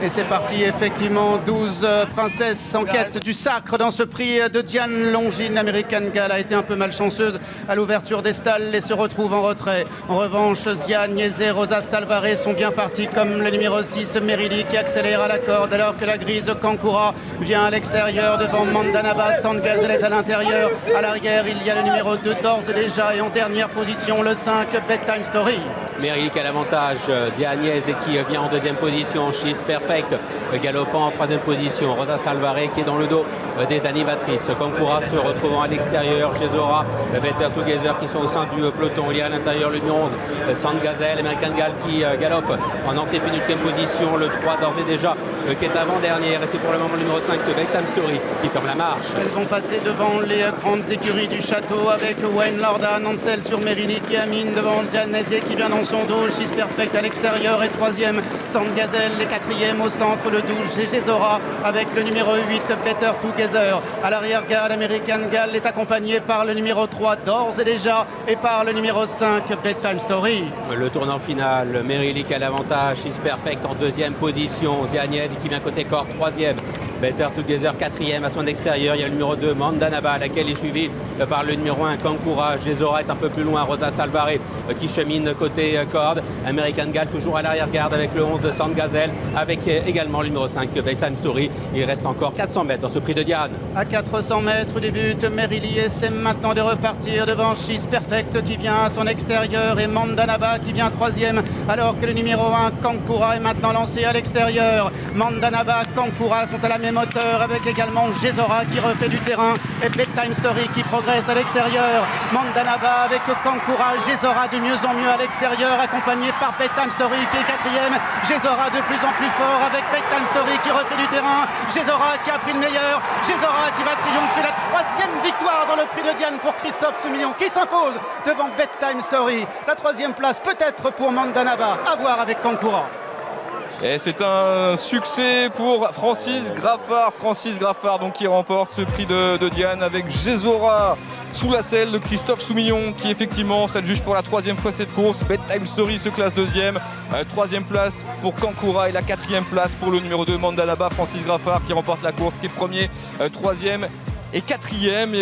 Et c'est parti, effectivement, 12 princesses en quête du sacre dans ce prix de Diane Longines. American Gal a été un peu malchanceuse à l'ouverture des stalles et se retrouve en retrait. En revanche, Zia Niese et Rosa Salvarez sont bien partis, comme le numéro 6, Merili, qui accélère à la corde, alors que la grise Kankura vient à l'extérieur devant Mandanaba. Sandgazel est à l'intérieur. À l'arrière, il y a le numéro 2 d'ores et déjà. Et en dernière position, le 5, Bedtime Story. Merili qui a l'avantage, Zia Niese qui vient en deuxième position, She's Perfect galopant en troisième position, Rosa Salvarez qui est dans le dos des animatrices, Kankura se retrouvant à l'extérieur, Gesora, Better Together qui sont au sein du peloton. Il y a à l'intérieur le numéro 11, Sandgazel, American Gal qui galope en antépénultième position, le 3 d'ores et déjà qui est avant-dernière, et c'est pour le moment le numéro 5 de Bedtime Story qui ferme la marche. Elles vont passer devant les grandes écuries du château avec Wayne Lorda, Nancel sur Merili qui amine devant Zia Niese qui vient dans son dos, She's Perfect à l'extérieur et troisième, Sandgazel, les quatrièmes au centre, le 12 Gesora avec le numéro 8 Better Together. À l'arrière-garde, American Gal est accompagné par le numéro 3 d'ores et déjà et par le numéro 5 Bedtime Story. Le tournant final, Merili qui a l'avantage, She's Perfect en deuxième position, Zia Niese qui vient côté corde troisième, Better Together quatrième à son extérieur. Il y a le numéro 2 Mandanaba, laquelle est suivie par le numéro 1 Kankura. Gesora est un peu plus loin, Rosa Salvarez qui chemine côté corde. American Gal toujours à l'arrière-garde avec le 11 Sandgazel, avec également le numéro 5 Bedtime Story. Il reste encore 400 mètres dans ce prix de Diane. À 400 mètres du but, Merili essaie maintenant de repartir devant She's Perfect qui vient à son extérieur et Mandanaba qui vient troisième, alors que le numéro 1 Kankura est maintenant lancé à l'extérieur. Mandanaba, Kankura sont à la même hauteur, avec également Gesora qui refait du terrain et Bedtime Story qui progresse à l'extérieur. Mandanaba avec Kankura, Gesora de mieux en mieux à l'extérieur, accompagné par Bedtime Story qui est quatrième. Gesora de plus en plus fort avec Bedtime Story qui refait du terrain. Gesora qui a pris le meilleur. Gesora qui va triompher, la troisième victoire dans le prix de Diane pour Christophe Soumillon qui s'impose devant Bedtime Story. La troisième place peut-être pour Mandanaba, à voir avec Kankura. Et c'est un succès pour Francis Graffard donc qui remporte ce prix de Diane avec Gesora sous la selle de Christophe Soumillon qui effectivement s'adjuge pour la troisième fois cette course. Bedtime Story se classe deuxième, troisième place pour Kankura et la quatrième place pour le numéro 2 Mandanaba. Francis Graffard qui remporte la course, qui est premier, troisième et quatrième.